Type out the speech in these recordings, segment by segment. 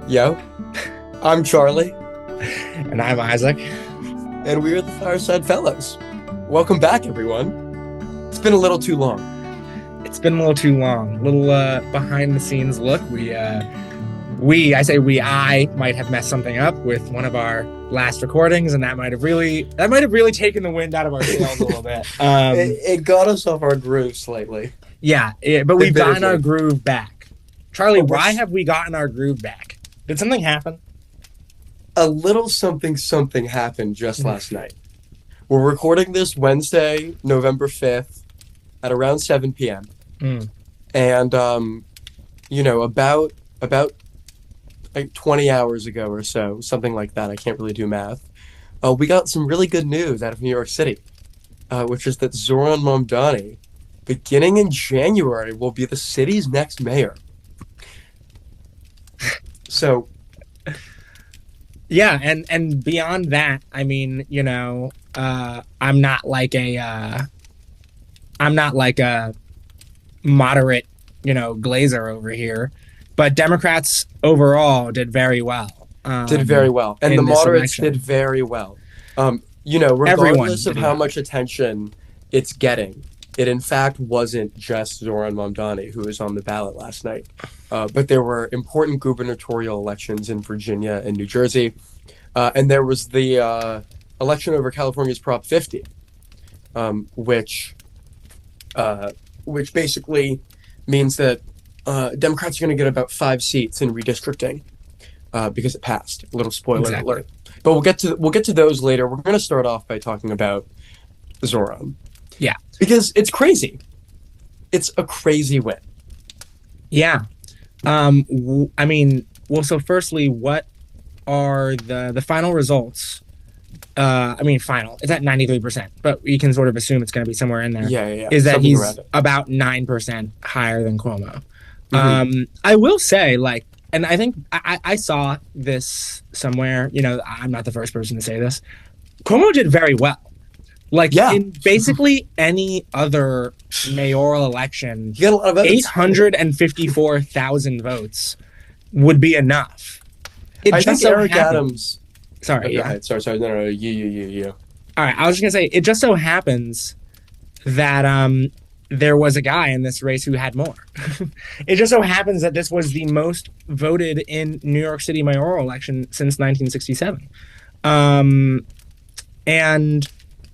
Yo, I'm Charlie, And I'm Isaac. and we're the Fireside Fellas. Welcome back, everyone. It's been a little too long. It's been a little too long. A little behind the scenes look. I might have messed something up with one of our last recordings, and that might have really taken the wind out of our sails a little bit. It got us off our groove slightly. But we've gotten our Admittedly. groove back. Charlie, Oh, why have we gotten our groove back? Did something happen? A little something happened just last night. We're recording this Wednesday, November 5th at around 7 p.m. Mm. And, about like 20 hours ago or so, something like that. I can't really do math. We got some really good news out of New York City, which is that Zoran Mamdani, beginning in January, will be the city's next mayor. So, Yeah, and beyond that, I mean, I'm not like a moderate, glazer over here, but Democrats overall did very well. did very well. And the in this moderates election. did very well. Everyone Regardless of did how well. much attention it's getting, it in fact wasn't just Zoran Mamdani who was on the ballot last night. But there were important gubernatorial elections in Virginia and New Jersey. And there was the election over California's Prop 50, which basically means that Democrats are going to get about 5 seats in redistricting because it passed. A little spoiler Exactly. alert. But we'll get to those later. We're going to start off by talking about Zoran. Yeah. Because it's crazy. It's a crazy win. Yeah. So firstly, what are the final results? Final. It's at 93%, but you can sort of assume it's going to be somewhere in there. Yeah. Is that Something he's around it. about 9% higher than Cuomo. Mhm. I will say, and I think I saw this somewhere, I'm not the first person to say this. Cuomo did very well. Yeah. In basically any other mayoral election, You got a lot of votes. 854,000 votes would be enough. It I just think so Eric happened- Adams. Sorry, Go yeah. ahead. Sorry. No. You. All right, I was just gonna say it just so happens that there was a guy in this race who had more. It just so happens that this was the most voted in New York City mayoral election since 1967, and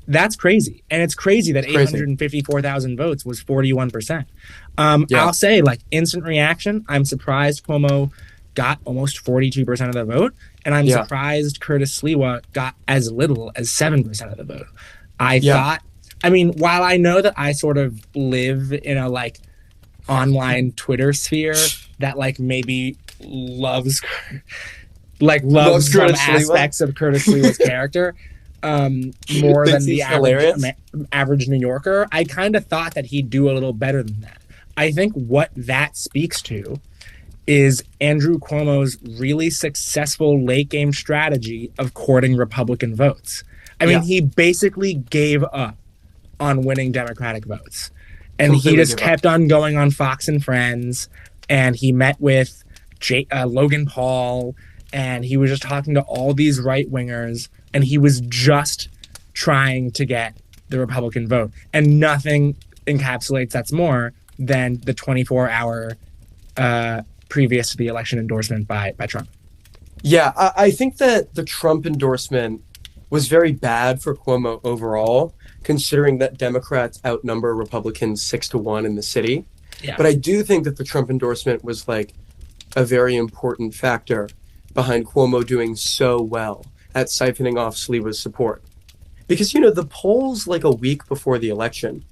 that's crazy. And it's crazy that It's crazy. 854,000 votes was 41%. Yeah. I'll say, instant reaction. I'm surprised Cuomo got almost 42% of the vote, and I'm Yeah. surprised Curtis Sliwa got as little as 7% of the vote. I Yeah. thought, while I know that I sort of live in a online Twitter sphere that maybe loves Loves some Curtis Sliwa? aspects of Curtis Sliwa's character more Thinks than the he's hilarious? average New Yorker, I kind of thought that he'd do a little better than that. I think what that speaks to is Andrew Cuomo's really successful late game strategy of courting Republican votes. Yeah. He basically gave up on winning Democratic votes. And he Completely just gave up. kept on going on Fox and Friends, and he met with Logan Paul, and he was just talking to all these right-wingers, and he was just trying to get the Republican vote. And nothing encapsulates that's more than the 24-hour previous to the election endorsement by Trump. Yeah, I think that the Trump endorsement was very bad for Cuomo overall, considering that Democrats outnumber Republicans 6-1 in the city. Yeah. But I do think that the Trump endorsement was a very important factor behind Cuomo doing so well at siphoning off Sliwa's support. Because, the polls a week before the election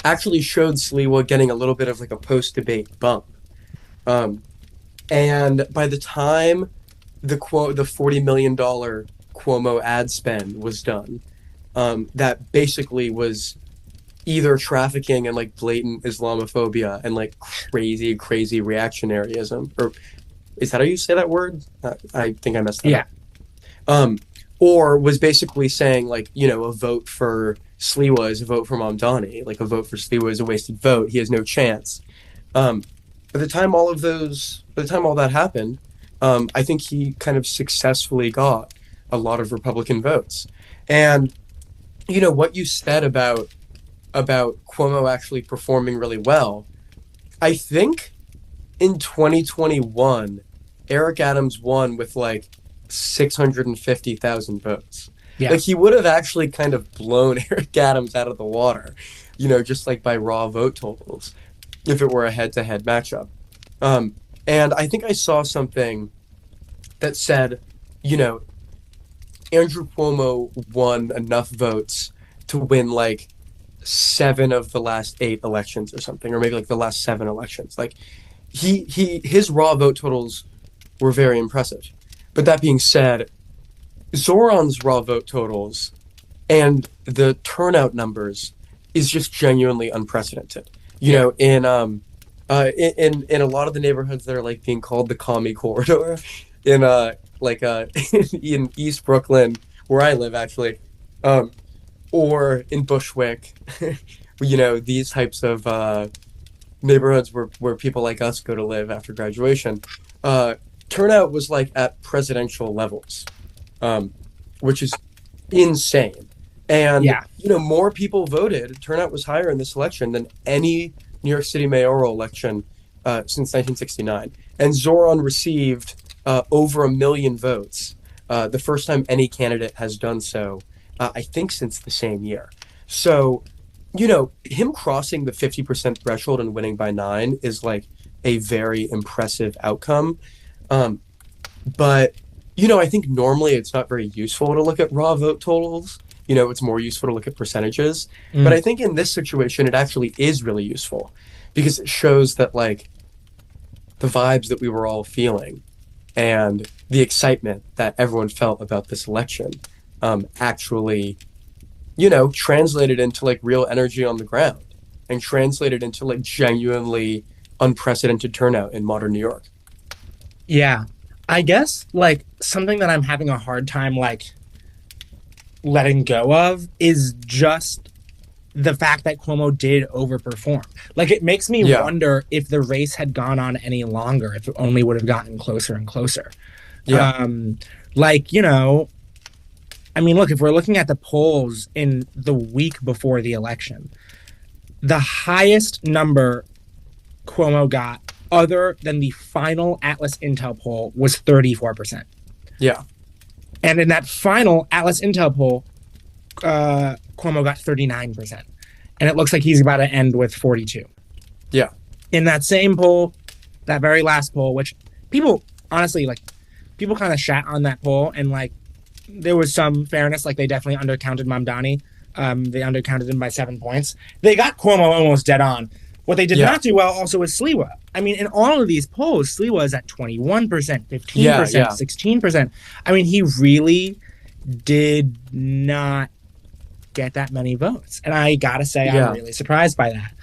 actually showed Sliwa getting a little bit of a post-debate bump. And by the time the $40 million Cuomo ad spend was done, that basically was either trafficking and blatant Islamophobia and crazy reactionaryism, or is that how you say that word? I think I messed that up. Or was basically saying a vote for Sliwa is a vote for Mamdani, a vote for Sliwa is a wasted vote. He has no chance. By the time all that happened, I think he kind of successfully got a lot of Republican votes. And what you said about Cuomo actually performing really well. I think in 2021, Eric Adams won with like 650,000 votes. Yeah. Like he would have actually kind of blown Eric Adams out of the water, just like by raw vote totals, if it were a head-to-head matchup. And I think I saw something that said, you know, Andrew Cuomo won enough votes to win like 7 of the last 8 elections or something, or maybe like the last 7 elections. Like his raw vote totals were very impressive. But that being said, Zoran's raw vote totals and the turnout numbers is just genuinely unprecedented. In a lot of the neighborhoods that are like being called the Commie Corridor, in in East Brooklyn, where I live actually, or in Bushwick, these types of neighborhoods where people like us go to live after graduation, turnout was like at presidential levels, which is insane. And Yeah. more people voted. Turnout was higher in this election than any New York City mayoral election since 1969. And Zoran received over 1 million votes, the first time any candidate has done so, I think, since the same year. So, him crossing the 50% threshold and winning by 9 is like a very impressive outcome. But, I think normally it's not very useful to look at raw vote totals. It's more useful to look at percentages. But I think in this situation, it actually is really useful because it shows that, like, the vibes that we were all feeling and the excitement that everyone felt about this election actually, translated into, like, real energy on the ground and translated into, like, genuinely unprecedented turnout in modern New York. Yeah. I guess, like, something that I'm having a hard time, like, letting go of is just the fact that Cuomo did overperform. Like, it makes me wonder if the race had gone on any longer, if it only would have gotten closer and closer. Yeah. I mean, look, if we're looking at the polls in the week before the election, the highest number Cuomo got, other than the final Atlas Intel poll, was 34%. Yeah. And in that final Atlas Intel poll, Cuomo got 39%. And it looks like he's about to end with 42. Yeah. In that same poll, that very last poll, which people, honestly, like, people kind of shat on that poll, and, like, there was some fairness. Like, they definitely undercounted Mamdani. They undercounted him by 7 points. They got Cuomo almost dead on. What they did not do well also was Sliwa. I mean, in all of these polls, Sliwa is at 21%, 15%, 16%. I mean, he really did not get that many votes. And I gotta say, I'm really surprised by that.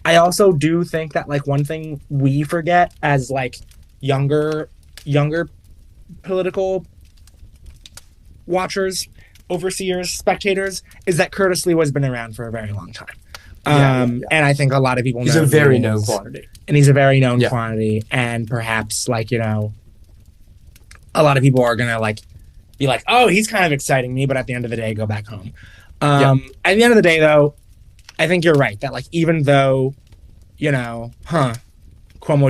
I also do think that, like, one thing we forget as, like, younger political watchers, overseers, spectators, is that Curtis Sliwa has been around for a very long time. And I think a lot of people know he's a very known quantity. And he's a very known quantity. And perhaps, like, a lot of people are going to, like, be like, oh, he's kind of exciting me, but at the end of the day, go back home. At the end of the day, though, I think you're right that, like, even though, Cuomo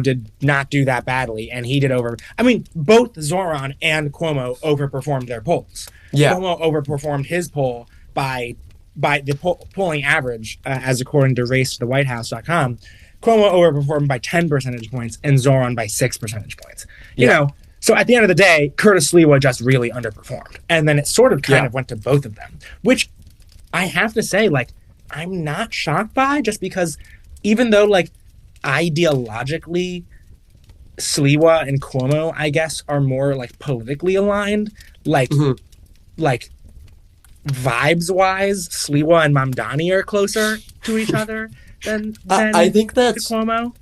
did not do that badly, and he did I mean, both Zoran and Cuomo overperformed their polls. Yeah. Cuomo overperformed his poll by the polling average, as according to racetothewhitehouse.com. Cuomo overperformed by 10 percentage points and Zoran by 6 percentage points. You know, so at the end of the day, Curtis Sliwa just really underperformed. And then it sort of kind of went to both of them, which I have to say, like, I'm not shocked by, just because even though, like, ideologically, Sliwa and Cuomo, I guess, are more, like, politically aligned, like, like, vibes-wise, Sliwa and Mamdani are closer to each other than I think that's Cuomo.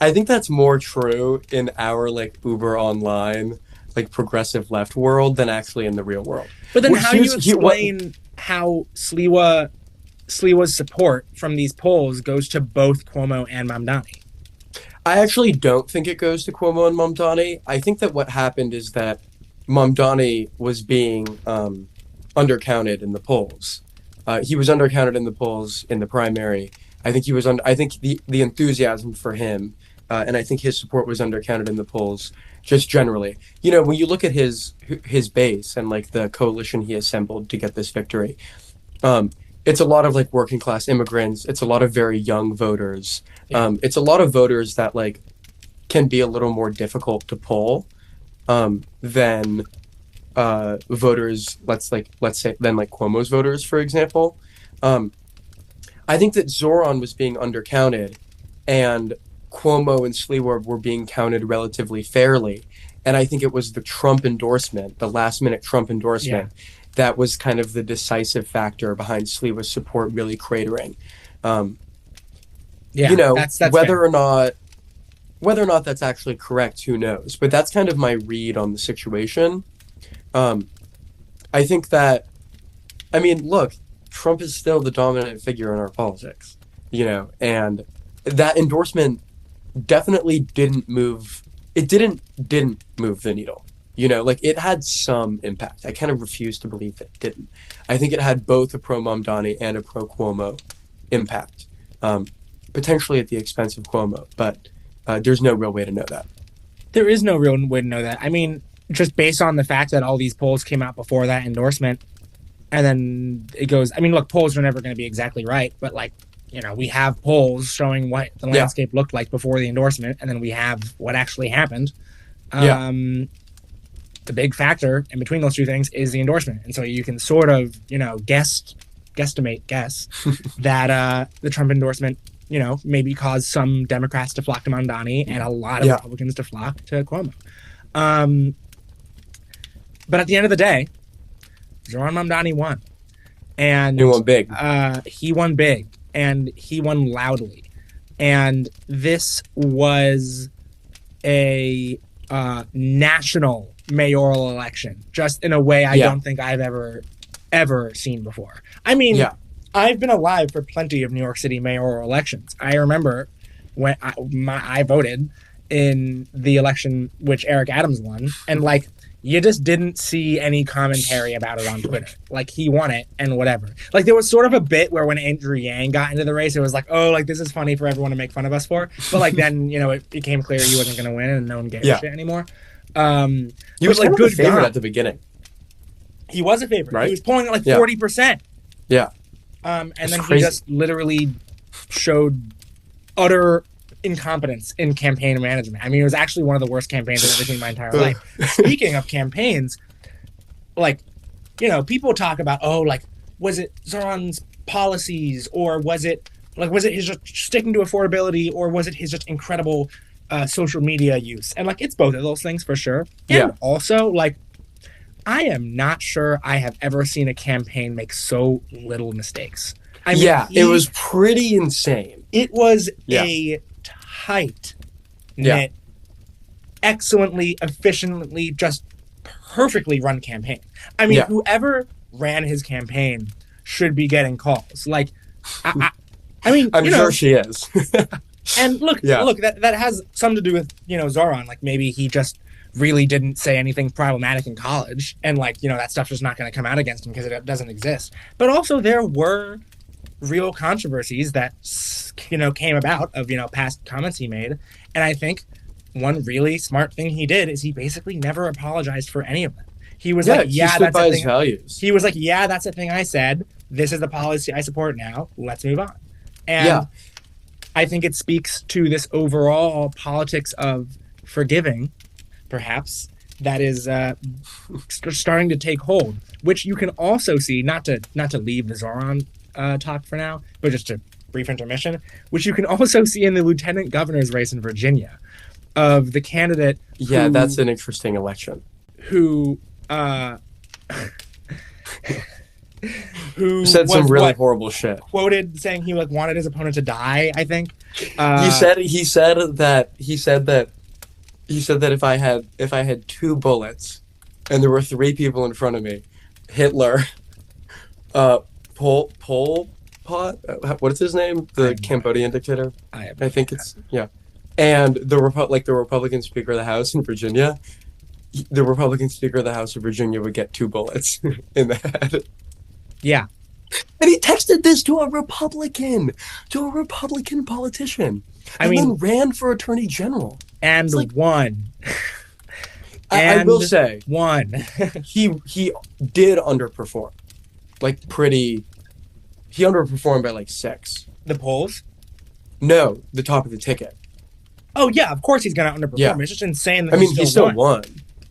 I think that's more true in our, like, Uber online, like, progressive left world than actually in the real world. But then how do you explain how Sliwa's support from these polls goes to both Cuomo and Mamdani? I actually don't think it goes to Cuomo and Mamdani. I think that what happened is that Mamdani was being undercounted in the polls. He was undercounted in the polls in the primary. I think he was I think the enthusiasm for him, and I think his support was undercounted in the polls just generally. You know, when you look at his base and like the coalition he assembled to get this victory, um, it's a lot of like working class immigrants. It's a lot of very young voters. Yeah. It's a lot of voters that like can be a little more difficult to poll than voters. Let's say than like Cuomo's voters, for example. Um, I think that Zoran was being undercounted, and Cuomo and Sliwa were being counted relatively fairly. And I think it was the Trump endorsement, the last minute Trump Yeah. endorsement, that was kind of the decisive factor behind Sliwa's support really cratering. Um, Yeah, you know, that's fair. whether or not that's actually correct, who knows? But that's kind of my read on the situation. Um, I think that, I mean, look, Trump is still the dominant figure in our politics, you know, and that endorsement definitely didn't move the needle. You know, like it had some impact. I kind of refuse to believe it didn't. I think it had both a pro Mamdani and a pro Cuomo impact, um, potentially at the expense of Cuomo, but there's no real way to know that. There is no real way to know that. I mean, just based on the fact that all these polls came out before that endorsement, and then it goes. I mean, look, polls are never going to be exactly right, but like, we have polls showing what the Yeah, landscape looked like before the endorsement, and then we have what actually happened. yeah, Um, the big factor in between those two things is the endorsement, and so you can sort of, guess that the Trump endorsement, maybe caused some Democrats to flock to Mamdani and a lot of yeah. Republicans to flock to Cuomo. Um, but at the end of the day, Zoran Mamdani won, He and won big. he won big, and he won loudly, and this was a national mayoral election, just in a way I Yeah, don't think I've ever seen before. I mean, yeah, I've been alive for plenty of New York City mayoral elections. I remember when I voted in the election which Eric Adams won, and like, you just didn't see any commentary about it on Twitter. Like, he won it and whatever. Like, there was sort of a bit where when Andrew Yang got into the race, it was like, oh, like, this is funny for everyone to make fun of us for. But like, then, it became clear he wasn't going to win and no one gave a yeah. shit anymore. Um, He but was like, kind of the good favorite God, at the beginning, he was a favorite. He right? was polling at like Yeah, 40%. yeah. And It's then he crazy. just literally showed utter incompetence in campaign management. I mean, it was actually one of the worst campaigns I've ever seen in my entire life. Speaking of campaigns, like, people talk about, oh, like, was it Zoran's policies, or was it his just sticking to affordability, or was it his just incredible social media use? And like, it's both of those things for sure. Yeah, And also, like, I am not sure I have ever seen a campaign make so little mistakes. I mean, yeah. It was pretty insane. it was Yeah, a tight yeah, knit, excellently, efficiently, just perfectly run campaign. I mean, yeah. whoever ran his campaign should be getting calls. Like, I, I, I mean, I'm sure she is. and look, Yeah, that has something to do with Zoran. Like, maybe he just really didn't say anything problematic in college, and like, that stuff's just not going to come out against him because it doesn't exist. But also, there were real controversies that came about of past comments he made, and I think one really smart thing he did is he basically never apologized for any of them. He was yeah. like, He yeah, stood that's by a his thing. values. He was like, yeah, that's a thing I said. This is the policy I support now. Let's move on. Yeah, And I think it speaks to this overall politics of forgiving, perhaps, that is starting to take hold, which you can also see, not to leave the Zoran talk for now, but just a brief intermission, which you can also see in the lieutenant governor's race in Virginia, of the candidate yeah. That's an interesting election. who uh, who Said some was really what horrible shit. quoted saying he like wanted his opponent to die. I think. He Uh, said he said that if I had two bullets and there were three people in front of me, Hitler, uh, Pol Pot, what is his name? I The have no idea. Cambodian dictator. I have I no think idea. it's yeah. And the Republican Speaker of the House in Virginia, the Republican Speaker of the House of Virginia would get 2 bullets in the head. Yeah. And he texted this to a Republican politician, I and then mean, ran for attorney general. and It's like, won. I will say, won. he did underperform, like pretty. He underperformed by like 6. The polls? No, the top of the ticket. Oh yeah, of course he's gonna underperform. Yeah. It's just insane that I mean, he still won.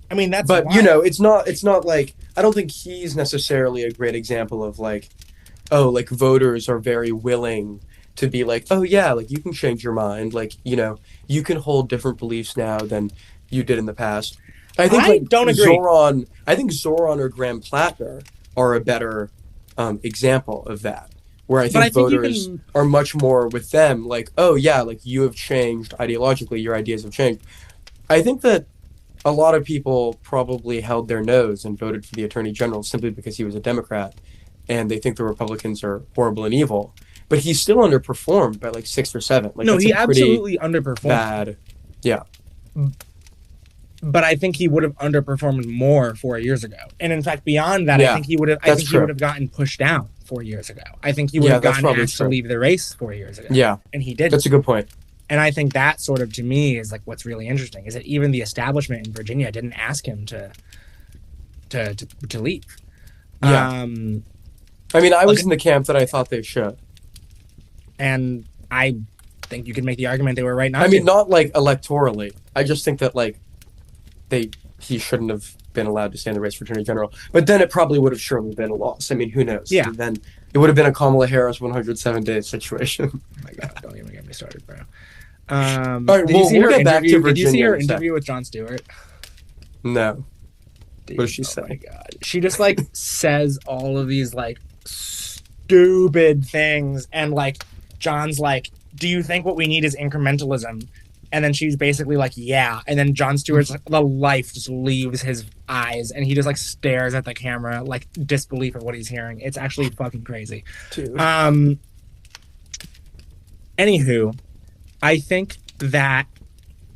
I mean, that's But wild. it's not like, I don't think he's necessarily a great example of like, oh, like voters are very willing to be like, oh yeah, like you can change your mind, like you can hold different beliefs now than you did in the past. I think I don't agree. I think Zoran or Graham Plattner are a better example of that, where I But I think think you voters can. are much more with them, like, oh yeah, like you have changed ideologically, your ideas have changed. I think that a lot of people probably held their nose and voted for the attorney general simply because he was a Democrat, and they think the Republicans are horrible and evil. But he still underperformed by like 6 or 7. Like No, that's he a pretty absolutely underperformed. bad. Yeah, But I think he would have underperformed more 4 years ago. And in fact, beyond that, I yeah, think he would have. I that's think he true. would have gotten pushed down 4 years ago. I think he would Yeah, have that's gotten probably asked to true. leave the race 4 years ago. Yeah, And he didn't. that's a good point. And I think that sort of, to me, is like what's really interesting is that even the establishment in Virginia didn't ask him to leave. Yeah, Um, I mean, I was okay. in the camp that I thought they should. And I think you could make the argument they were right not I mean, to. not like electorally. I just think that like he shouldn't have been allowed to stay in the race for attorney general. But then it probably would have surely been a loss. I mean, who knows? Yeah. Then it would have been a Kamala Harris 107-day situation. Oh my God, don't even get me started, bro. All right, Did you well, see we'll her get back to interview? Did you see Virginia her in a sec. interview with Jon Stewart? No. Dude, What did she Oh my say? God. She just like says all of these like stupid things, and like John's like, "Do you think what we need is incrementalism?" And then she's basically like, "Yeah." And then Jon Stewart's the life just leaves his eyes, and he just like stares at the camera, like disbelief of what he's hearing. It's actually fucking crazy. Dude. Anywho, I think that,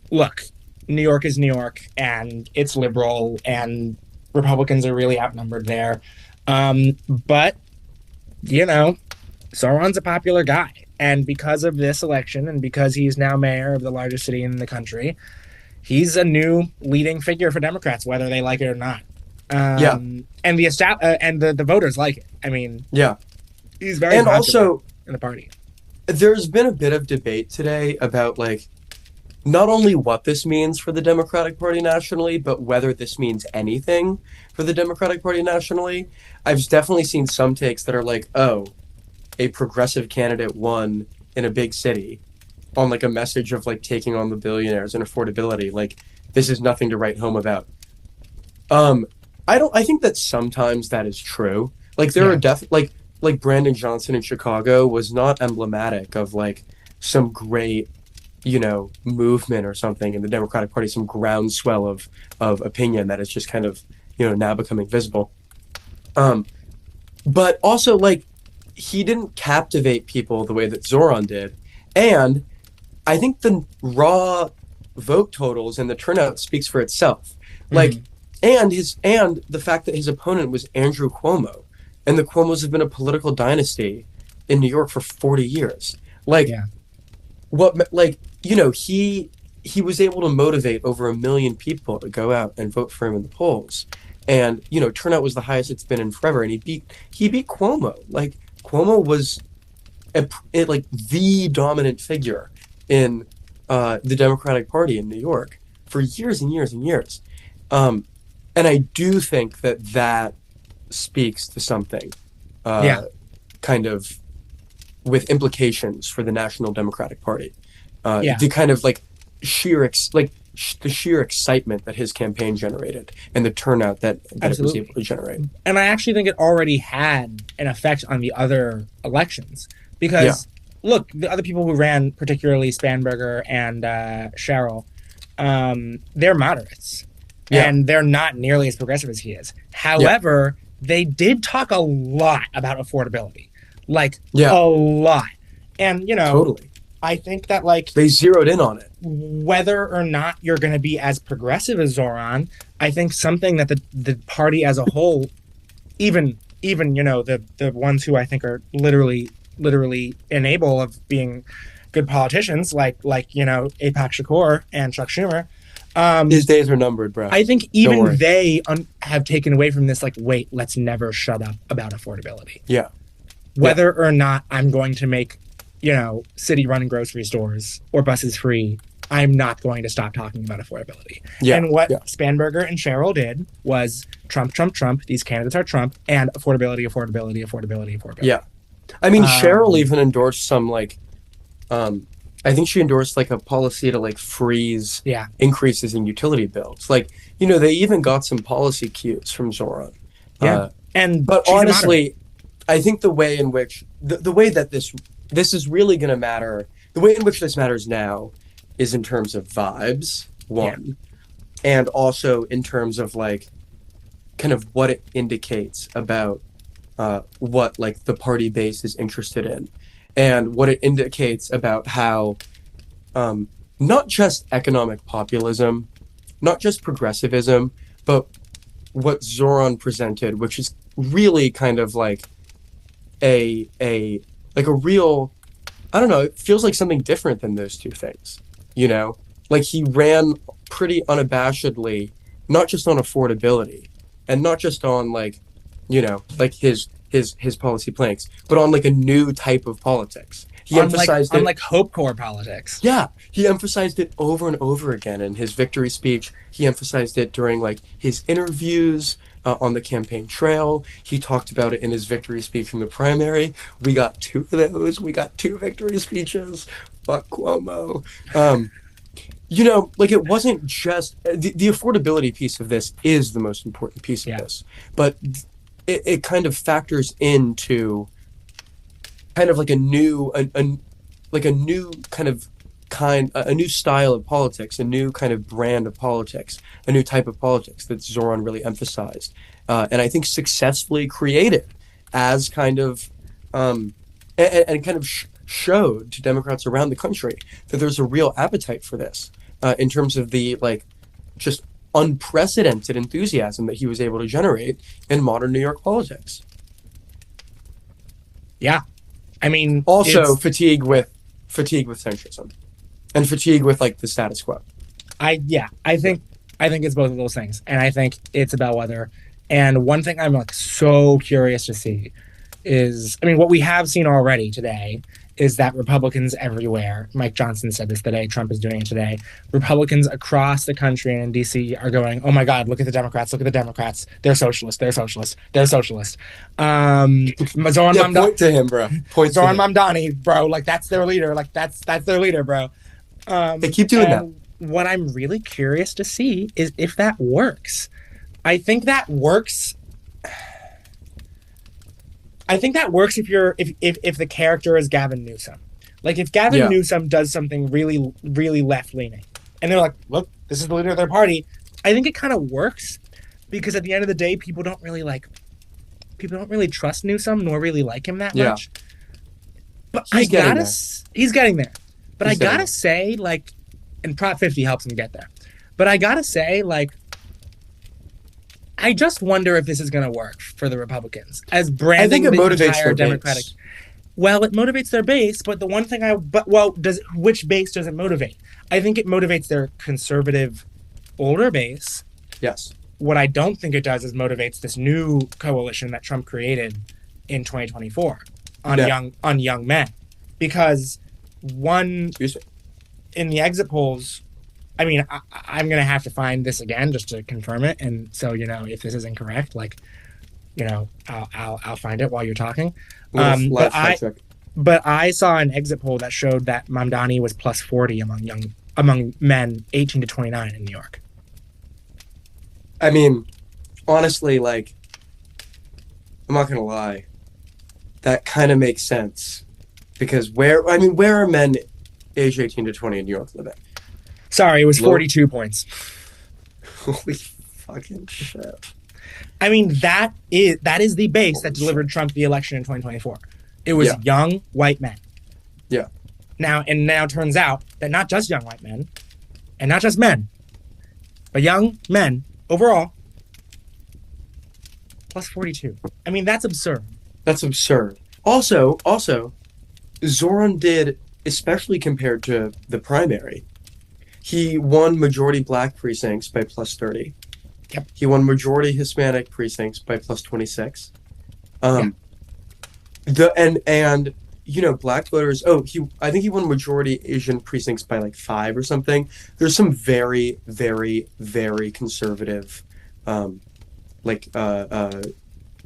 look, New York is New York, and it's liberal, and Republicans are really outnumbered there. But, Sauron's a popular guy. And because of this election, and because he's now mayor of the largest city in the country, he's a new leading figure for Democrats, whether they like it or not. Yeah. And the voters like it. I mean, Yeah. he's very And popular also, in the party. there's been a bit of debate today about like not only what this means for the Democratic Party nationally, but whether this means anything for the Democratic Party nationally. I've definitely seen some takes that are like, oh, a progressive candidate won in a big city on like a message of like taking on the billionaires and affordability. Like, this is nothing to write home about. I think that sometimes that is true. Like there are like Brandon Johnson in Chicago was not emblematic of like some great, movement or something in the Democratic Party, some groundswell of opinion that is just kind of, now becoming visible. But also like he didn't captivate people the way that Zoran did. And I think the raw vote totals and the turnout speaks for itself. Like, and the fact that his opponent was Andrew Cuomo, and the Cuomos have been a political dynasty in New York for 40 years. Like, he was able to motivate over 1 million people to go out and vote for him in the polls. And, turnout was the highest it's been in forever. And he beat Cuomo. Like, Cuomo was the dominant figure in the Democratic Party in New York for years and years and years. And I do think that speaks to something, kind of with implications for the National Democratic Party. The kind of like the sheer excitement that his campaign generated and the turnout that it was able to generate. And I actually think it already had an effect on the other elections because, look, the other people who ran, particularly Spanberger and Sherrill, they're moderates. Yeah. And they're not nearly as progressive as he is. However, they did talk a lot about affordability. Like, a lot. And, Totally. I think that like They zeroed in on it. whether or not you're going to be as progressive as Zoran, I think something that the party as a whole, even the ones who I think are literally enable of being good politicians, Apak Shakur and Chuck Schumer. His days are numbered, bro. I think Don't even worry. they have taken away from this. Like, wait, let's never shut up about affordability. Yeah. Whether or not I'm going to make, city-run grocery stores or buses free, I'm not going to stop talking about affordability. Yeah. And what Yeah. Spanberger and Cheryl did was Trump, Trump, Trump. These candidates are Trump, and affordability, affordability, affordability, affordability. Yeah. I mean, Cheryl even endorsed some I think she endorsed like a policy to like freeze Yeah. increases in utility bills. Like, they even got some policy cues from Zoran. Yeah. But she's a honestly, I think the way in which the way that this is really going to matter, the way in which this matters now is in terms of vibes, one, and also in terms of like kind of what it indicates about what like the party base is interested in, and what it indicates about how not just economic populism, not just progressivism, but what Zoran presented, which is really kind of like a real, I don't know, it feels like something different than those two things, Like he ran pretty unabashedly, not just on affordability and not just on like his policy planks, but on like a new type of politics. He emphasized on Hope Corps politics. Yeah, he emphasized it over and over again in his victory speech. He emphasized it during like his interviews on the campaign trail. He talked about it in his victory speech in the primary. We got two of those. We got two victory speeches. Fuck Cuomo. Like it wasn't just the affordability piece of this is the most important piece of this, but it kind of factors into kind of like a new style of politics, a new kind of brand of politics, a new type of politics that Zoran really emphasized, and I think successfully created as kind of and kind of showed to Democrats around the country that there's a real appetite for this in terms of the like just unprecedented enthusiasm that he was able to generate in modern New York politics. Yeah. I mean, also fatigue with centrism and fatigue with like the status quo. I think it's both of those things, and I think it's about whether. And one thing I'm like so curious to see is, I mean, what we have seen already today is that Republicans everywhere, Mike Johnson said this today, Trump is doing it today, Republicans across the country and in D.C. are going, oh my God, look at the Democrats, they're socialist, Zoran point to him, bro. Zoran Mamdani, bro, like that's their leader, bro. They keep doing that. What I'm really curious to see is if that works. I think that works if the character is Gavin Newsom. Like if Gavin Newsom does something really, really left leaning, and they're like, look, this is the leader of their party. I think it kind of works because at the end of the day, people don't really trust Newsom nor really like him that much. But he's getting there. But I gotta say, like, and Prop 50 helps him get there. But I gotta say, like, I just wonder if this is going to work for the Republicans as branding. I think it motivates their Democratic. Base. Well, it motivates their base, but the one thing which base does it motivate? I think it motivates their conservative older base. Yes. What I don't think it does is motivates this new coalition that Trump created in 2024 on young men, because in the exit polls. I mean, I'm going to have to find this again just to confirm it. And so, if this is incorrect, like, I'll find it while you're talking. But I saw an exit poll that showed that Mamdani was plus 40 among men 18 to 29 in New York. I mean, honestly, like, I'm not going to lie. That kind of makes sense because where are men age 18 to 20 in New York living? Sorry, it was 42 points. Holy fucking shit. I mean, that is the base that delivered Trump the election in 2024. It was young white men. Yeah. Now turns out that not just young white men, and not just men, but young men overall, plus 42. I mean, that's absurd. That's absurd. Also, Zoran did, especially compared to the primary, he won majority black precincts by plus 30. Yep. He won majority Hispanic precincts by plus 26. And black voters. Oh, I think he won majority Asian precincts by like 5 or something. There's some very, very, very conservative,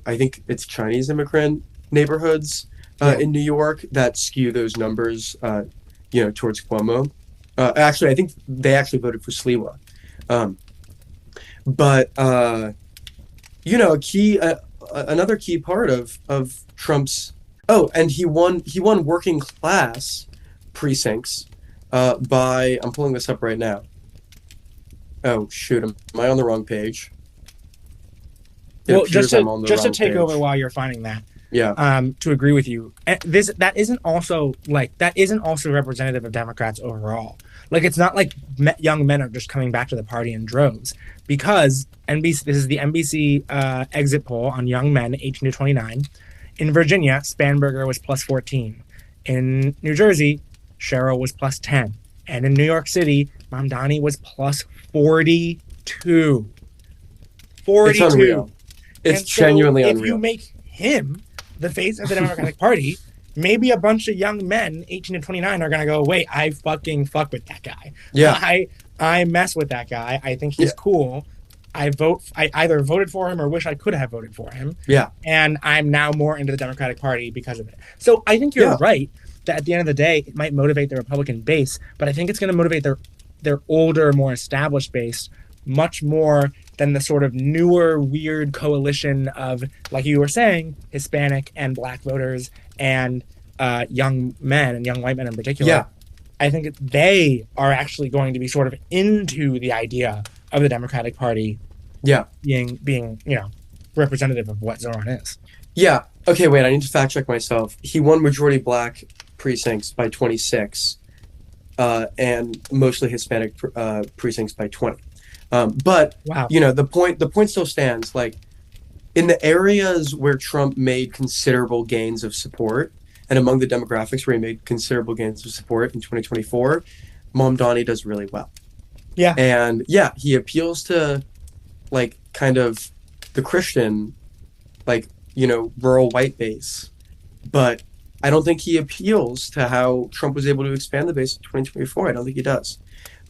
I think it's Chinese immigrant neighborhoods in New York that skew those numbers, towards Cuomo. Actually, I think they actually voted for Sliwa. But another key part of Trump's and he won working class precincts by, I'm pulling this up right now. Oh shoot, am I on the wrong page? Well, just to take over while you're finding that. Yeah. To agree with you, that isn't also representative of Democrats overall. Like, it's not like young men are just coming back to the party in droves, because this is the NBC exit poll on young men 18 to 29. In Virginia, Spanberger was plus 14. In New Jersey, Sherrill was plus 10. And in New York City, Mamdani was plus 42. 42. It's unreal. It's genuinely unreal. If you make him the face of the Democratic Party, maybe a bunch of young men, 18 to 29, are going to go, wait, I fucking fuck with that guy. Yeah. I mess with that guy. I think he's cool. I either voted for him or wish I could have voted for him. Yeah. And I'm now more into the Democratic Party because of it. So I think you're right that at the end of the day, it might motivate the Republican base, but I think it's going to motivate their older, more established base much more than the sort of newer, weird coalition of, like you were saying, Hispanic and black voters and young men and young white men in particular. Yeah. I think they are actually going to be sort of into the idea of the Democratic Party being representative of what Zoran is. Yeah. Okay, wait, I need to fact check myself. He won majority black precincts by 26 and mostly Hispanic precincts by 20. But wow. The point still stands. Like, in the areas where Trump made considerable gains of support, and among the demographics where he made considerable gains of support in 2024, Mamdani does really well. Yeah. And he appeals to, like, kind of the Christian, like, rural white base. But I don't think he appeals to how Trump was able to expand the base in 2024. I don't think he does.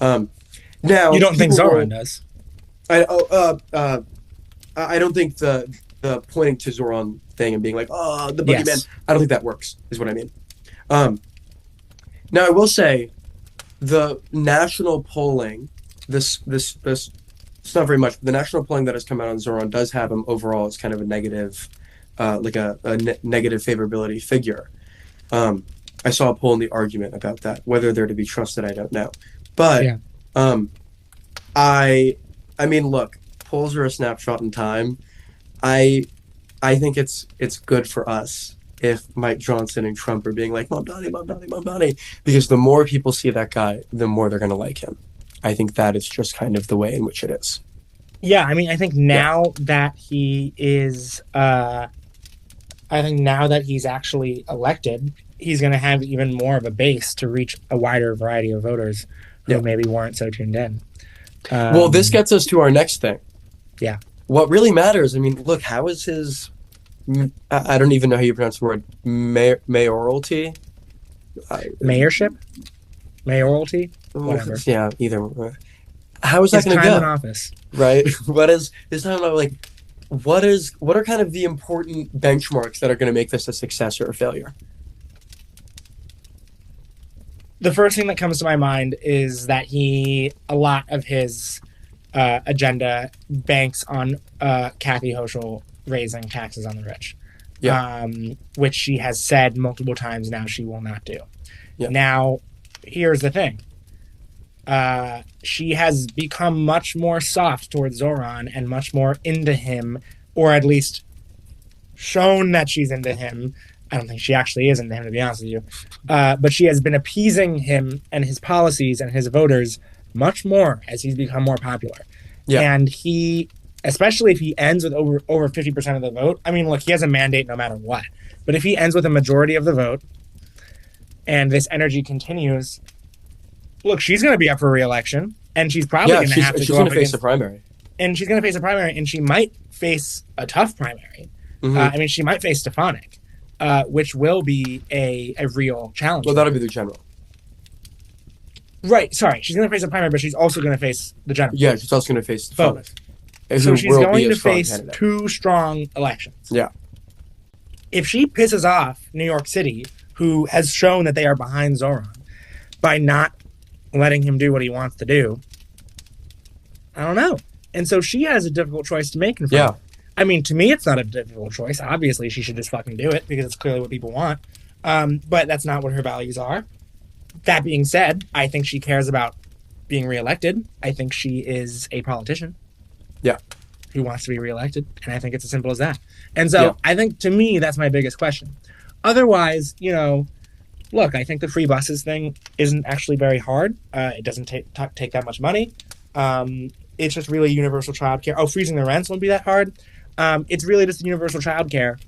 Now, you don't think Zoran does? I don't think the pointing to Zoran thing and being like, oh, the boogeyman. Yes. I don't think that works, is what I mean. Now, I will say, the national polling, this it's not very much, but the national polling that has come out on Zoran does have him overall as kind of a negative, negative favorability figure. I saw a poll in The Argument about that. Whether they're to be trusted, I don't know. But I mean, look, polls are a snapshot in time. I think it's good for us if Mike Johnson and Trump are being like, Mamdani, because the more people see that guy, the more they're going to like him. I think that is just kind of the way in which it is. Yeah, I mean, I think now that he is, I think now that he's actually elected, he's going to have even more of a base to reach a wider variety of voters who maybe weren't so tuned in. Well, this gets us to our next thing. Yeah. What really matters, I mean, look, how is his, I don't even know how you pronounce the word, mayoralty? Mayorship? Mayoralty? Whatever. Yeah, either. How is that going to go? His time in office. Right? What is his time, like, what are kind of the important benchmarks that are going to make this a success or a failure? The first thing that comes to my mind is that a lot of his agenda banks on Kathy Hochul raising taxes on the rich, which she has said multiple times now she will not do. Yeah. Now, here's the thing. She has become much more soft towards Zoran and much more into him, or at least shown that she's into him, I don't think she actually is into him, to be honest with you. But she has been appeasing him and his policies and his voters much more as he's become more popular. Yeah. And he, especially if he ends with over 50% of the vote, I mean, look, he has a mandate no matter what. But if he ends with a majority of the vote and this energy continues, look, she's going to be up for re-election, and she's probably going to have to she's go going up to face against, a primary. and she's going to face a primary, and she might face a tough primary. I mean, she might face Stefanik, which will be a real challenge. Well, that'll be the general. Right. Sorry, she's going to face a primary, but she's also going to face the general. Yeah, she's also going to face both. Stefanik. So she's going to face candidate. 2 strong elections. Yeah. If she pisses off New York City, who has shown that they are behind Zoran, by not letting him do what he wants to do, I don't know. And so she has a difficult choice to make in front of her. I mean, to me, it's not a difficult choice. Obviously, she should just fucking do it because it's clearly what people want. But that's not what her values are. That being said, I think she cares about being reelected. I think she is a politician. Yeah. Who wants to be reelected. And I think it's as simple as that. And so I think, to me, that's my biggest question. Otherwise, you know, look, I think the free buses thing isn't actually very hard. It doesn't take that much money. It's just really universal childcare. Oh, freezing the rents won't be that hard. It's really just universal childcare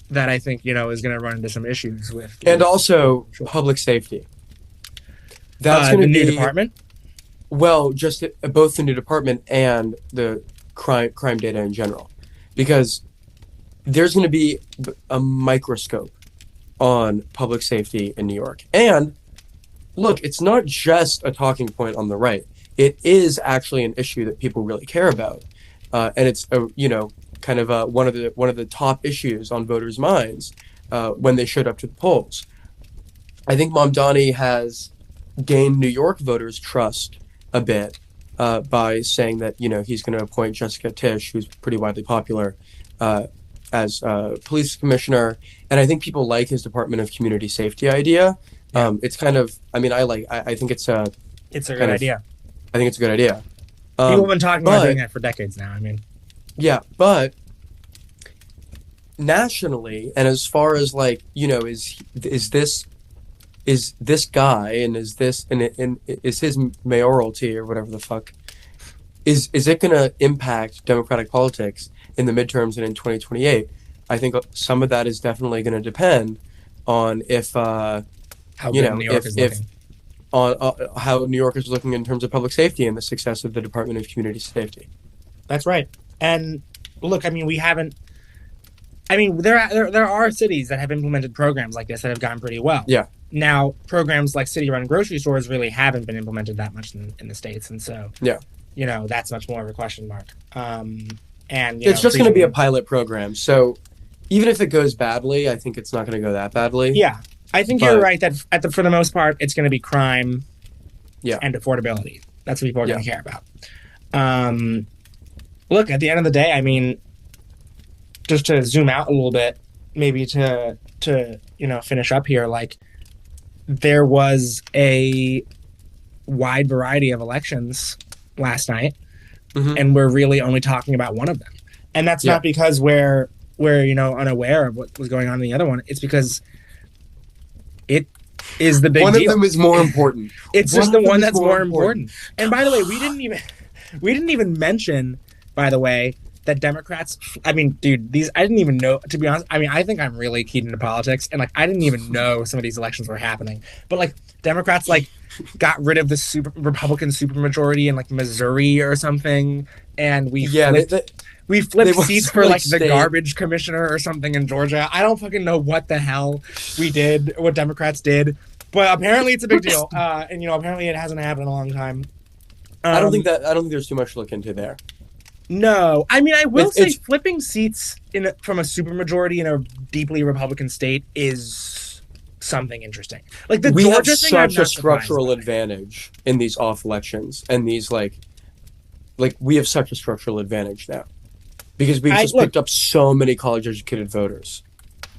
that I think, you know, is going to run into some issues with. And also public safety. That's going to the be new department. Well, just both the new department and the crime data in general, because there's going to be a microscope on public safety in New York. And look, it's not just a talking point on the right. It is actually an issue that people really care about, and it's kind of one of the top issues on voters' minds when they showed up to the polls. I think Mamdani has gained New York voters' trust a bit by saying that he's going to appoint Jessica Tisch, who's pretty widely popular, as police commissioner, and I think people like his Department of Community Safety idea. It's kind of, I think it's a good idea. I think it's a good idea. People have been talking about doing that for decades now. I mean, yeah, but nationally, and as far as is this guy and is his mayoralty or whatever the fuck, is it going to impact Democratic politics in the midterms and in 2028? I think some of that is definitely going to depend on if how good New York is looking. On how New York is looking in terms of public safety and the success of the Department of Community Safety. That's right. And look, I mean, there are cities that have implemented programs like this that have gone pretty well. Yeah. Now, programs like city-run grocery stores really haven't been implemented that much in the States. And so, that's much more of a question mark. And it's just going to be a pilot program. So even if it goes badly, I think it's not going to go that badly. Yeah. I think you're right that for the most part, it's going to be crime and affordability. That's what people are going to care about. Look, at the end of the day, I mean, just to zoom out a little bit, maybe to finish up here, like, there was a wide variety of elections last night, and we're really only talking about one of them. And that's not because we're unaware of what was going on in the other one. It's because it is the big deal. One of them is more important. It's just the one that's more important. And by the way, we didn't even mention, by the way, that Democrats, I mean, dude, I didn't even know, to be honest. I mean, I think I'm really keyed into politics, and I didn't even know some of these elections were happening. But Democrats got rid of the Republican supermajority in Missouri or something, and we flipped seats for the garbage commissioner or something in Georgia. I don't fucking know what the hell we did, what Democrats did, but apparently it's a big deal. And apparently it hasn't happened in a long time. I don't think there's too much to look into there. No, I mean, I will say flipping seats from a supermajority in a deeply Republican state is something interesting. We have such a structural advantage in these off elections, and these we have such a structural advantage now because we've picked up so many college-educated voters,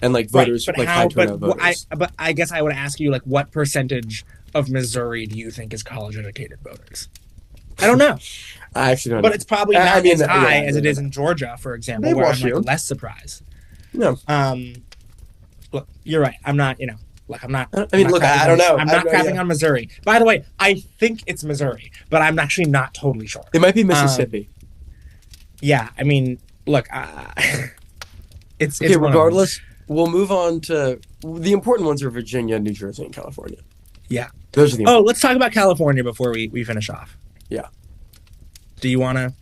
and voters high turnout voters. But I guess I would ask you, what percentage of Missouri do you think is college-educated voters? I don't know. I actually don't know. But it's probably not as high as it is in Georgia, for example, where I'm less surprised. No, Um, look, you're right. I'm not, look, I'm not. I I'm mean, not look, crapping I don't on. know. I'm I have not no crapping idea. on Missouri. By the way, I think it's Missouri, but I'm actually not totally sure. It might be Um, Mississippi. yeah, I mean, look, Okay, it's one of them. regardless, we'll move on to the important ones are Virginia, New Jersey, and California. Yeah. Those are the Oh, important let's ones. talk about California before we finish off. Yeah. Do you want to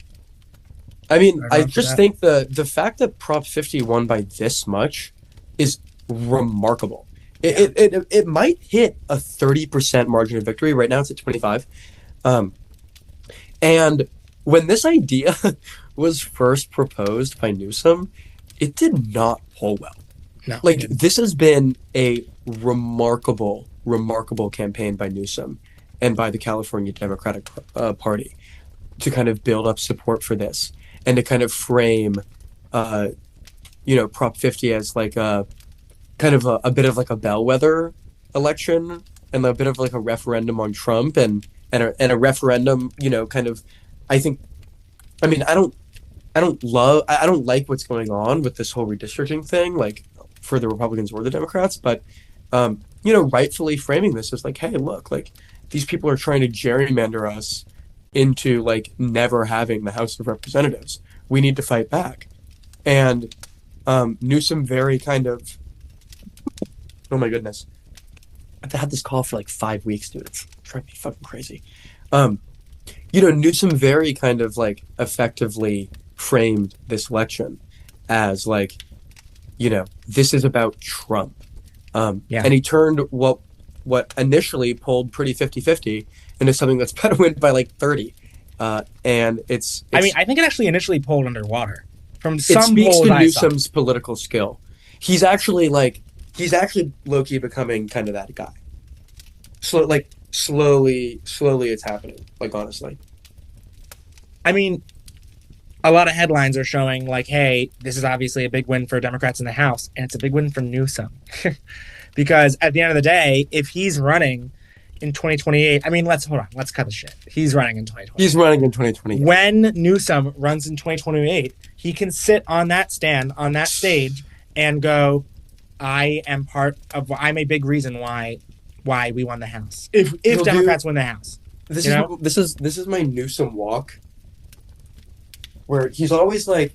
I mean, start I off with just that? think the fact that Prop 50 won by this much is remarkable. It Yeah. it, it, it might hit a 30% margin of victory. Right now it's at 25. Um, and when this idea was first proposed by Newsom, it did not poll well. No, it Like didn't. this has been a remarkable campaign by Newsom and by the California Democratic Party to kind of build up support for this and to kind of frame, uh, Prop 50 as like a kind of a bit of like a bellwether election and a bit of like a referendum on Trump and a referendum, kind of. I think. I mean, I don't like what's going on with this whole redistricting thing, like for the Republicans or the Democrats, but rightfully framing this as like, hey, look, like these people are trying to gerrymander us into like never having the House of Representatives. We need to fight back. And Newsom very kind of, oh my goodness, I've had this call for like 5 weeks, dude. It's driving me fucking crazy. Um, Newsom very kind of like effectively framed this election as like, this is about Trump. Yeah. And he turned what initially polled pretty 50-50 into something that's about to win by like 30. And I mean, I think it actually initially polled underwater from it some speaks polls to I saw. Newsom's political skill. He's actually low key becoming kind of that guy. Slowly it's happening. Like honestly. I mean, a lot of headlines are showing like, hey, this is obviously a big win for Democrats in the House, and it's a big win for Newsom. Because at the end of the day, if he's running in 2028, I mean, let's hold on, let's cut the shit. He's running in He's 2028. running in 2020. When Newsom runs in 2028, he can sit on that stand, on that stage, and go, I'm a big reason why we won the House. If He'll do Democrats win the House, this you is know? this is my Newsom walk where he's always like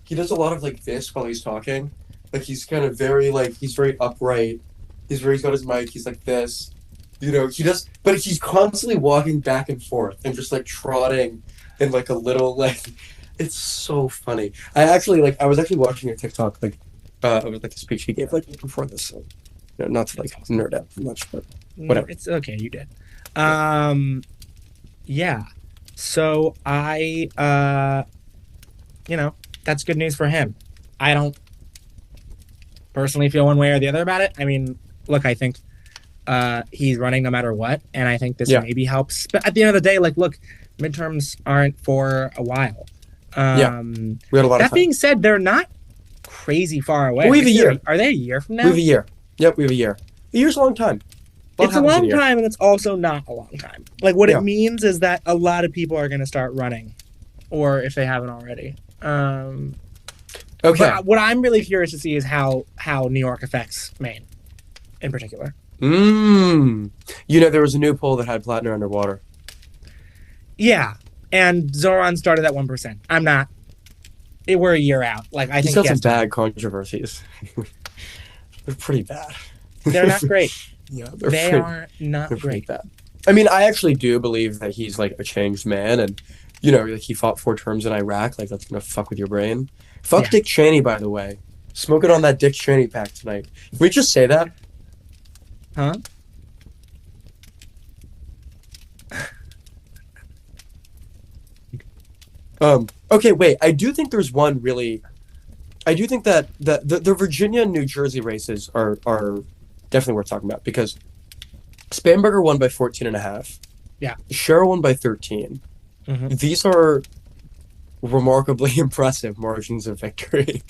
he does a lot of like this while he's talking. Like he's kind of very like he's very upright. He's got his mic, he's like this. He does but he's constantly walking back and forth and just like trotting in like a little like it's so funny. I was actually watching a TikTok like it was like a speech he gave like before this. So, not to like nerd out too much, but No, whatever. it's okay. You did. Yeah. Yeah. So that's good news for him. I don't personally feel one way or the other about it. I mean, look, I think he's running no matter what, and I think this Yeah. maybe helps. But at the end of the day, like, look, midterms aren't for a while. Yeah. We had a lot of That time. being said, they're not crazy far away. Well, we have a year. Are they a year from We now? have a year. Yep, we have a year. A year's a long time. It's a long year. time, and it's also not a long time. Like, what Yeah. it means is that a lot of people are going to start running, or if they haven't already. Okay. But what I'm really curious to see is how New York affects Maine, in particular. There was a new poll that had Plattner underwater. Yeah, and Zoran started at 1%. I'm not. We're a year out. Like I He's think got some yes, bad controversies. They're pretty bad. they're not great. Yeah, They are not they're pretty great. bad. I mean, I actually do believe that he's like a changed man, and like he fought 4 terms in Iraq. Like that's gonna fuck with your brain. Fuck Yeah. Dick Cheney, by the way. Smoking on that Dick Cheney pack tonight. Can we just say that? Huh? Okay, wait. I do think there's one really. I do think that the Virginia and New Jersey races are definitely worth talking about because Spanberger won by 14 and a half. Yeah. Sherrill won by 13. Mhm. These are remarkably impressive margins of victory.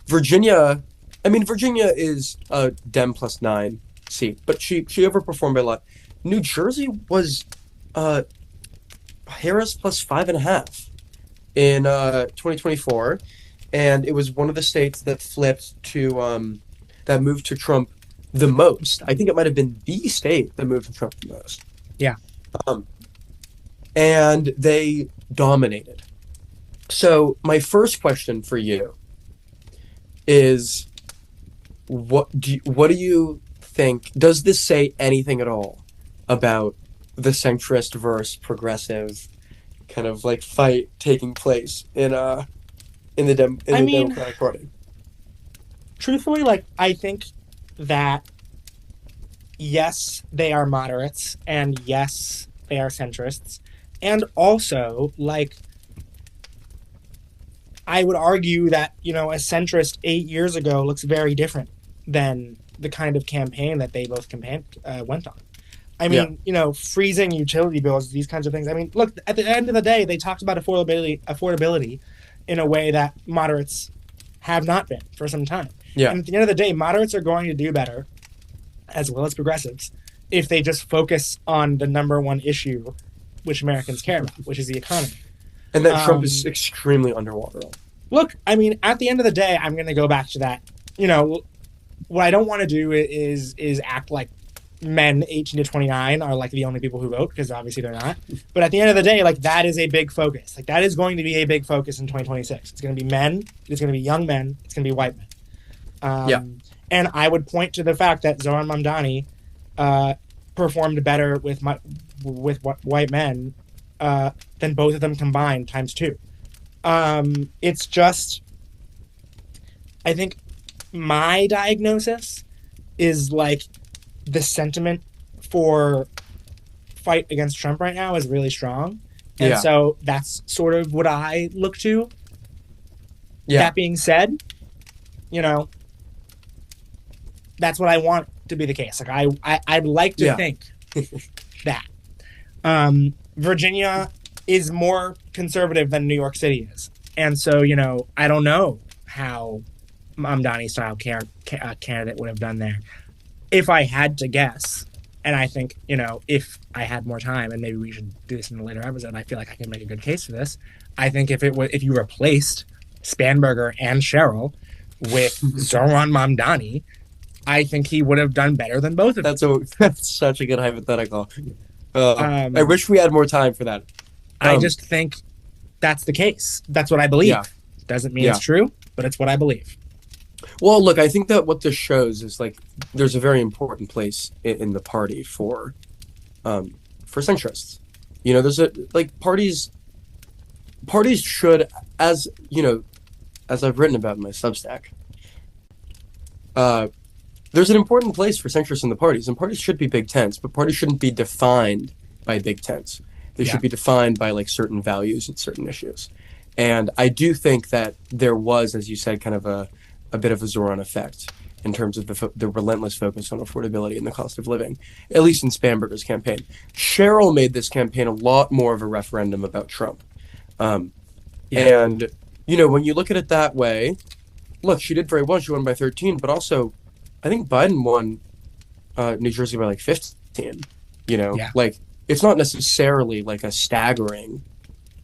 Virginia, Virginia is a Dem plus 9 seat, but she overperformed by a lot. New Jersey was Harris plus 5.5 in 2024, and it was one of the states that flipped to that moved to Trump the most. I think it might have been the state that moved to Trump the most. Yeah. Um, and they dominated. So my first question for you is what do you think? Does this say anything at all about the centrist versus progressive kind of like fight taking place in I the mean, Democratic Party? truthfully, like, I think that yes, they are moderates, and yes, they are centrists. And also, like, I would argue that, a centrist 8 years ago looks very different than the kind of campaign that they both went on. I Yeah, mean, freezing utility bills, these kinds of things. I mean, look, at the end of the day, they talked about affordability in a way that moderates have not been for some time. yeah, And at the end of the day, moderates are going to do better, as well as progressives, if they just focus on the number one issue which Americans care about, which is the economy. and that Trump is Um, extremely underwater on. Look, I mean, at the end of the day, I'm going to go back to that. You know, what I don't want to do is act like men 18 to 29 are like the only people who vote, because obviously they're not. But at the end of the day, like, that is a big focus. Like, that is going to be a big focus in 2026. It's going to be men. It's going to be young men. It's going to be white men. Yeah, And I would point to the fact that Zohran Mamdani performed better with white men than both of them combined times two. It's just, I think my diagnosis is like the sentiment for fight against Trump right now is really strong. And yeah, so that's sort of what I look to. yeah, That being said, you know, that's what I want to be the case. Like, I'd like to yeah. think that Virginia is more conservative than New York City is. And so, I don't know how Mamdani style candidate would have done there. If I had to guess, and I think, if I had more time, and maybe we should do this in a later episode, I feel like I can make a good case for this. I think if you replaced Spanberger and Cheryl with Zohran Mamdani, I think he would have done better than both of them. That's such a good hypothetical. I Um, wish we had more time for that. I Um, just think that's the case. That's what I believe. yeah, Doesn't mean yeah. it's true, but it's what I believe. Well, look, I think that what this shows is like there's a very important place in the party for centrists. There's a like parties should, as as I've written about in my Substack. Uh, there's an important place for centrists in the parties, and parties should be big tents, but parties shouldn't be defined by big tents. They Yeah. should be defined by like certain values and certain issues. And I do think that there was, as you said, kind of a bit of a Zoran effect in terms of the relentless focus on affordability and the cost of living, at least in Spanberger's campaign. Cheryl made this campaign a lot more of a referendum about Trump. Um, Yeah. and, when you look at it that way, look, she did very well. She won by 13, but also I think Biden won New Jersey by like 15. Yeah. Like it's not necessarily like a staggering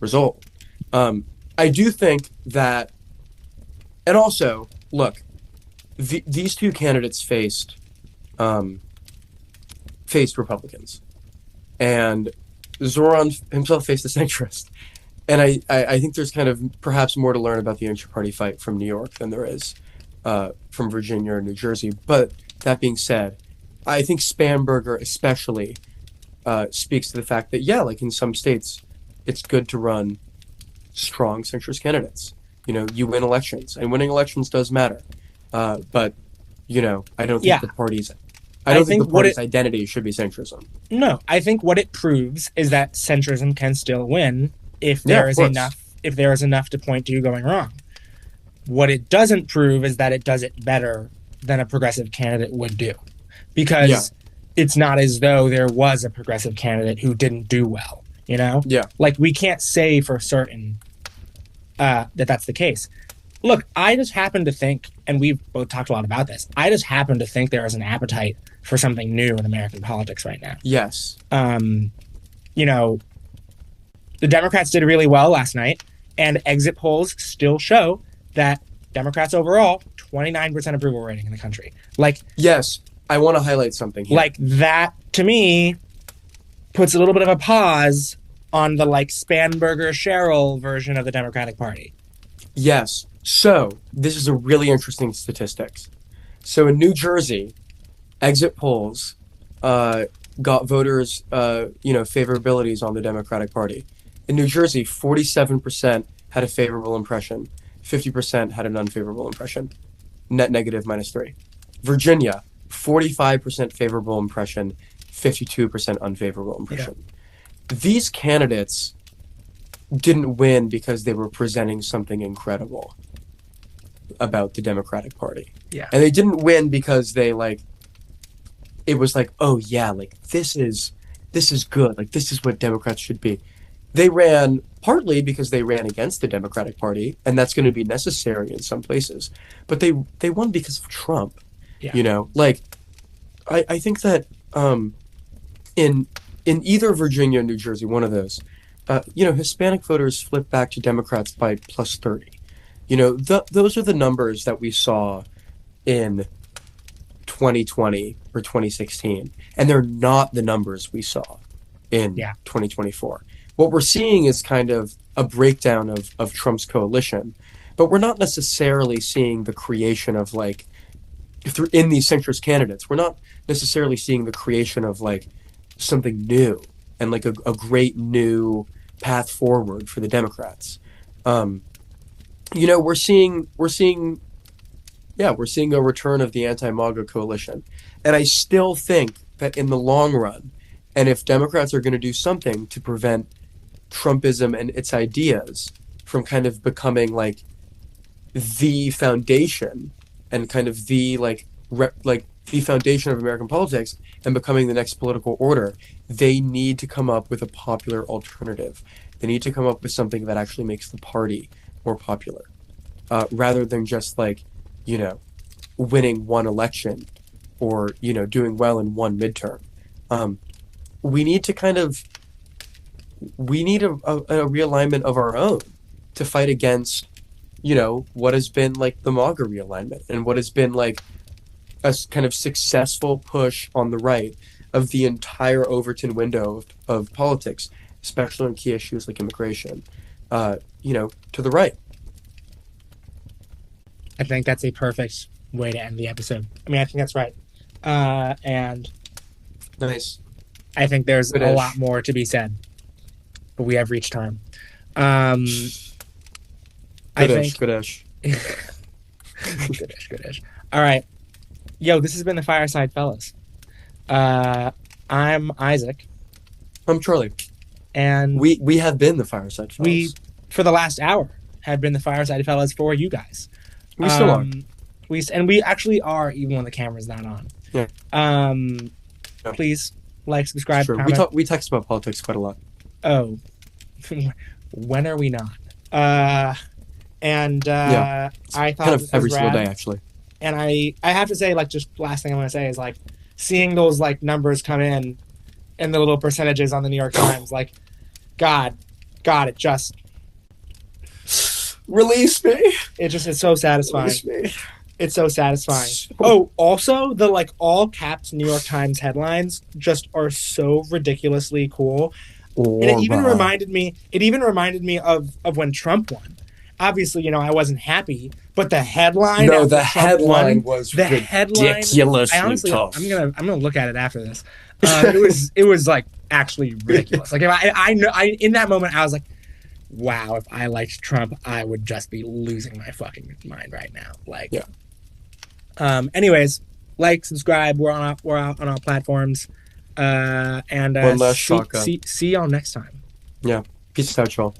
result. I do think that, and also look, these two candidates faced Republicans, and Zoran himself faced a centrist. And I think there's kind of perhaps more to learn about the inter-party fight from New York than there is from Virginia or New Jersey. But that being said, I think Spanberger especially speaks to the fact that, yeah, like in some states, it's good to run strong centrist candidates. You win elections, and winning elections does matter. But, I don't think Yeah. the party's identity should be centrism. No, I think what it proves is that centrism can still win if Yeah, there of is course. enough to point to going wrong. What it doesn't prove is that it does it better than a progressive candidate would do, because Yeah. it's not as though there was a progressive candidate who didn't do well. Yeah. Like, we can't say for certain that that's the case. Look, I just happen to think, and we've both talked a lot about this, I just happen to think there is an appetite for something new in American politics right now. Yes. You know, the Democrats did really well last night, and exit polls still show that Democrats overall, 29% approval rating in the country. Like, Yes, I want to highlight something here. like that to me puts a little bit of a pause on the like Spanberger Cheryl version of the Democratic Party. Yes. So this is a really interesting statistics. So in New Jersey, exit polls got voters, favorabilities on the Democratic Party. In New Jersey, 47% had a favorable impression, 50% had an unfavorable impression, net negative -3. Virginia, 45% favorable impression, 52% unfavorable impression. Yeah. These candidates didn't win because they were presenting something incredible about the Democratic Party. Yeah. And they didn't win because they it was like, oh yeah, like this is good. Like this is what Democrats should be. They ran partly because they ran against the Democratic Party, and that's going to be necessary in some places. But they won because of Trump. Yeah. I think that in either Virginia or New Jersey, one of those, Hispanic voters flipped back to Democrats by +30. Those are the numbers that we saw in 2020 or 2016, and they're not the numbers we saw in 2024. What we're seeing is kind of a breakdown of Trump's coalition, but we're not necessarily seeing the creation of in these centrist candidates, we're not necessarily seeing the creation of something new and a great new path forward for the Democrats. We're seeing a return of the anti-MAGA coalition. And I still think that in the long run, and if Democrats are going to do something to prevent Trumpism and its ideas from kind of becoming the foundation and kind of the the foundation of American politics and becoming the next political order, they need to come up with a popular alternative. They need to come up with something that actually makes the party more popular, rather than just winning one election or doing well in one midterm. We need a realignment of our own to fight against what has been the MAGA realignment and what has been a kind of successful push on the right of the entire Overton window of politics, especially on key issues like immigration, to the right. I think that's a perfect way to end the episode. I mean, I think that's right. And nice. I think there's a lot more to be said, but we have reached time. Good-ish. Good-ish. All right. Yo, this has been the Fireside Fellas. I'm Isaac. I'm Charlie. And we have been the Fireside Fellas. We, for the last hour, have been the Fireside Fellas for you guys. We still are. We actually are, even when the camera's not on. Yeah. Please subscribe, sure. comment. We text about politics quite a lot. Oh. When are we not? I thought kind of every single day, actually. And I have to say, just last thing I want to say is seeing those numbers come in and the little percentages on the New York Times, God, it just release me. It's so satisfying. Release me. It's so satisfying. Oh, also the all caps New York Times headlines just are so ridiculously cool. And it even reminded me of when Trump won. Obviously, I wasn't happy, but the headline. No, the headline was ridiculously tough. I'm gonna look at it after this. It was actually ridiculous. I in that moment I was like, wow, if I liked Trump, I would just be losing my fucking mind right now. Anyways, subscribe. We're out on all platforms. And one last shotgun. See y'all next time. Yeah. Peace out, y'all.